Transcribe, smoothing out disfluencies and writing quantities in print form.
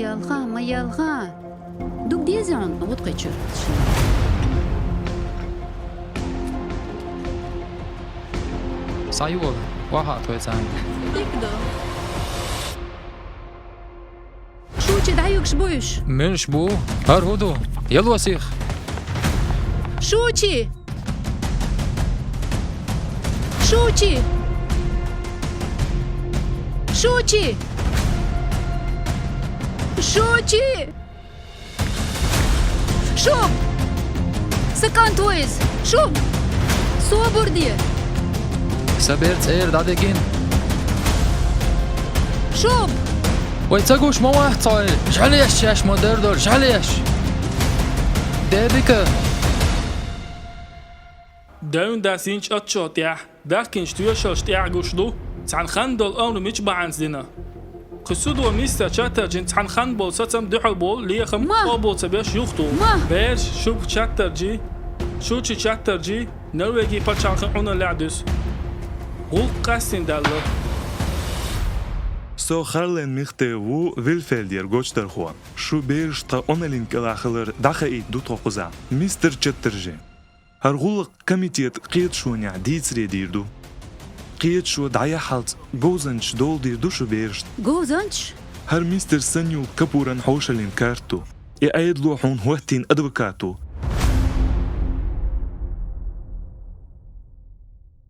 Mayalga. Duk dizan, what kaçır? سايول واحد تويتان تقدر. شو تدعيك شبوش؟ من شبو هار هودو يلا وسيخ شوتي شوتي شوتي شوتي شوب سكانت ويز شوب صوبر دي سابيرت اير داديجين شوب ويتساقوش مو واحد صاير شعليش ياش مدردر شعليش دابك داون دا سينش اتشوت يا داكنش تيوشوش تيعجوشدو تسعن خندل امر مش بعنزنا قصدو ميستا شاتر جن تسعن خنبول ستم دحبول ليخم ما. قابول سبيش يخطو ما. بيرش شوب شاتر جي شوتشي شاتر جي نرويجي باتشان خنقونا لعدس غول قاسين دالو So Harlan Mihtevu Wilfeldier Gochterhuan. Şu beriş ta onalin kelahılır daha iyi du tokuza. Mr. Chatterjee. Harguluk komitet qiyet şunya ditsre dirdu. Qiyet şu daya halt gozanç dol dirdu şu beriş. جوزنش Har Mr. Sanyul kapuran hoşalin kartu. I aydlu hun huhtin advokato.